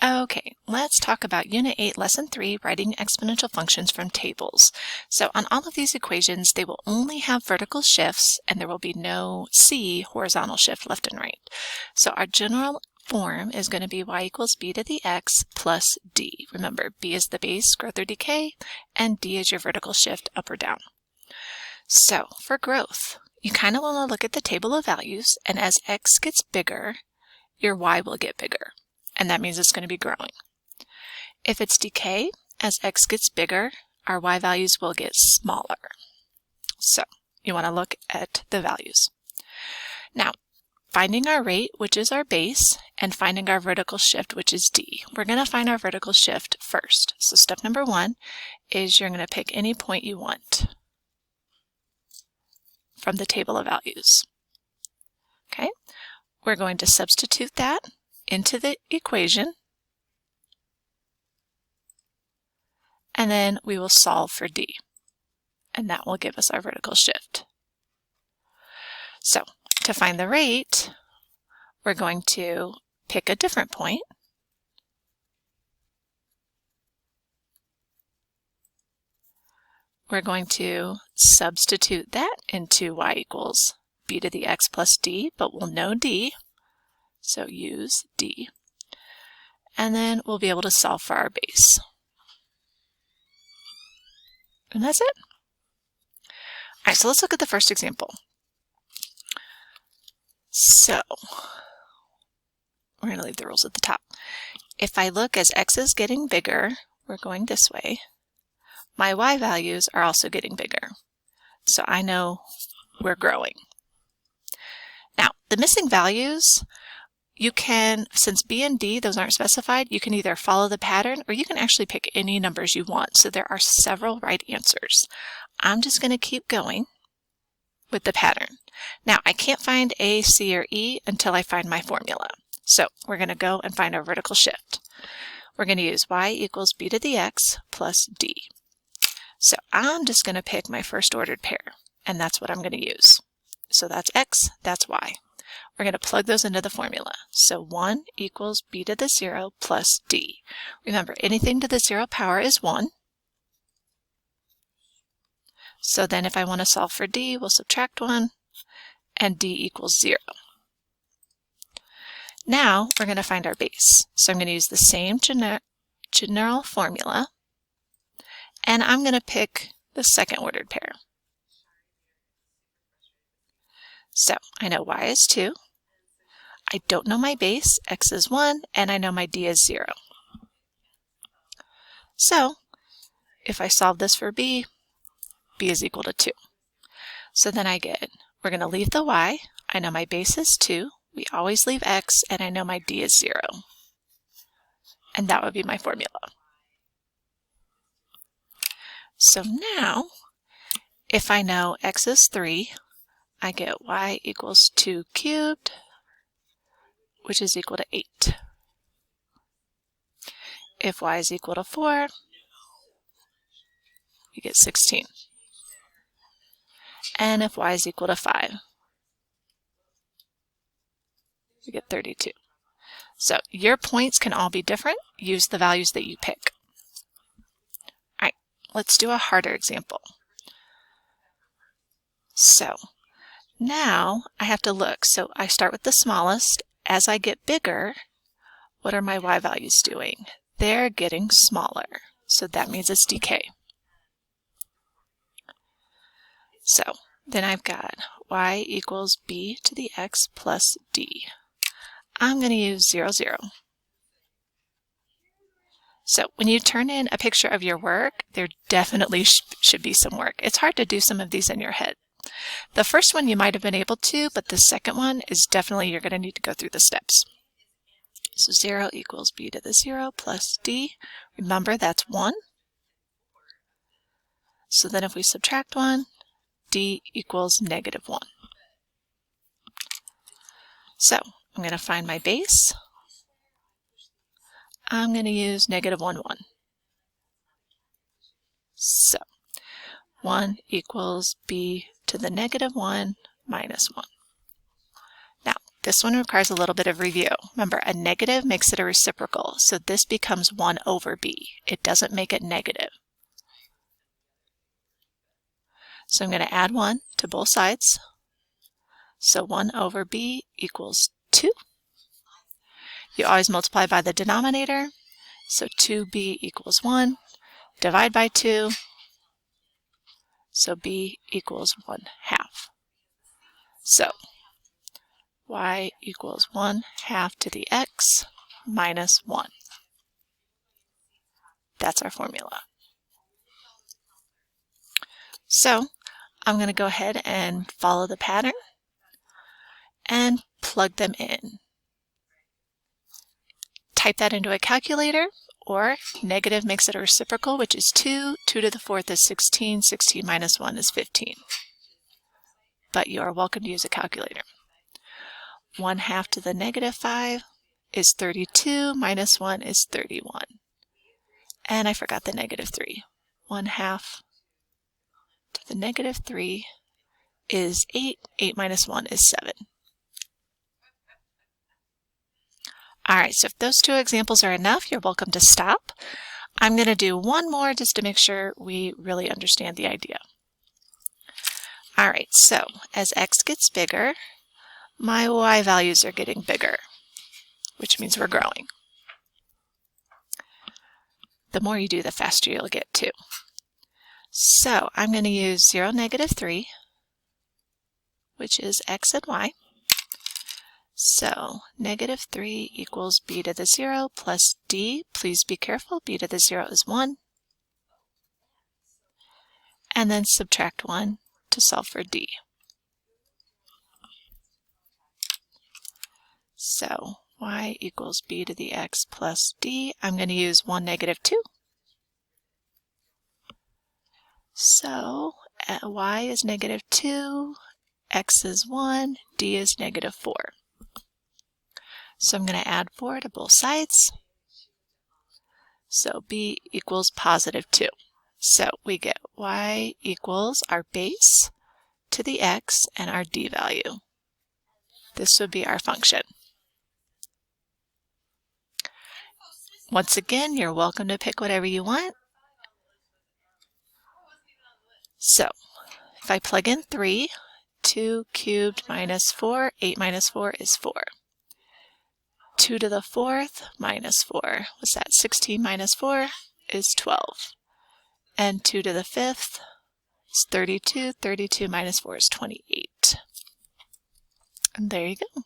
Okay, let's talk about Unit 8, Lesson 3, writing exponential functions from tables. So on all of these equations, they will only have vertical shifts and there will be no C horizontal shift left and right. So our general form is going to be y equals b to the x plus d. Remember, b is the base, growth or decay, and d is your vertical shift up or down. So for growth, you kind of want to look at the table of values, and as x gets bigger, your y will get bigger. And that means it's going to be growing. If it's decay, as x gets bigger, our y values will get smaller. So you want to look at the values. Now, finding our rate, which is our base, and finding our vertical shift, which is d. We're going to find our vertical shift first. So step number 1 is you're going to pick any point you want from the table of values. Okay, we're going to substitute that into the equation, and then we will solve for d, and that will give us our vertical shift. So to find the rate, we're going to pick a different point, we're going to substitute that into y equals b to the x plus d, but we'll know d, so use d, and then we'll be able to solve for our base. And that's it. All right, so let's look at the first example. So we're going to leave the rules at the top. If I look as x is getting bigger, we're going this way, my y values are also getting bigger. So I know we're growing. Now, the missing values, you can, since b and d, those aren't specified, you can either follow the pattern or you can actually pick any numbers you want. So there are several right answers. I'm just going to keep going with the pattern. Now, I can't find A, C, or E until I find my formula. So we're going to go and find our vertical shift. We're going to use y equals b to the x plus d. So I'm just going to pick my first ordered pair, and that's what I'm going to use. So that's x, that's y. We're going to plug those into the formula. So 1 equals b to the 0 plus d. Remember, anything to the 0 power is 1. So then if I want to solve for d, we'll subtract 1, and d equals 0. Now we're going to find our base. So I'm going to use the same general formula, and I'm going to pick the second ordered pair. So I know y is 2. I don't know my base, x is 1, and I know my d is 0. So if I solve this for b, b is equal to 2. So then I get, we're going to leave the y. I know my base is 2. We always leave x, and I know my d is 0. And that would be my formula. So now, if I know x is 3, I get y equals 2 cubed, which is equal to 8. If y is equal to 4, you get 16. And if y is equal to 5, you get 32. So your points can all be different. Use the values that you pick. All right, let's do a harder example. So now I have to look. So I start with the smallest. As I get bigger, what are my y values doing? They're getting smaller. So that means it's decay. So then I've got y equals b to the x plus d. I'm going to use 0, 0. So when you turn in a picture of your work, there definitely should be some work. It's hard to do some of these in your head. The first one you might have been able to, but the second one is definitely you're going to need to go through the steps. So 0 equals b to the 0 plus d. Remember, that's 1. So then if we subtract 1, d equals negative 1. So I'm going to find my base. I'm going to use negative 1, 1. So 1 equals b to the negative 1 minus 1. Now, this one requires a little bit of review. Remember, a negative makes it a reciprocal, so this becomes 1 over b. It doesn't make it negative. So I'm going to add 1 to both sides. So 1 over b equals 2. You always multiply by the denominator. So 2b equals 1. Divide by 2. So b equals 1/2. So y equals 1/2 to the x minus 1. That's our formula. So I'm going to go ahead and follow the pattern and plug them in. Type that into a calculator, or negative makes it a reciprocal, which is 2. 2 to the 4th is 16. 16 minus 1 is 15. But you are welcome to use a calculator. 1/2 to the negative 5 is 32. Minus 1 is 31. And I forgot the negative 3. 1/2 to the negative 3 is 8. 8 minus 1 is 7. All right, so if those two examples are enough, you're welcome to stop. I'm going to do one more just to make sure we really understand the idea. All right, so as x gets bigger, my y values are getting bigger, which means we're growing. The more you do, the faster you'll get too. So I'm going to use 0, negative 3, which is x and y. So negative 3 equals b to the 0 plus d. Please be careful, b to the 0 is 1. And then subtract 1 to solve for d. So y equals b to the x plus d. I'm going to use 1, negative 2. So y is negative 2, x is 1, d is negative 4. So I'm going to add 4 to both sides. So b equals positive 2. So we get y equals our base to the x and our d value. This would be our function. Once again, you're welcome to pick whatever you want. So if I plug in 3, 2 cubed minus 4, 8 minus 4 is 4. 2 to the 4th minus 4, what's that? 16 minus 4 is 12. And 2 to the 5th is 32. 32 minus 4 is 28. And there you go.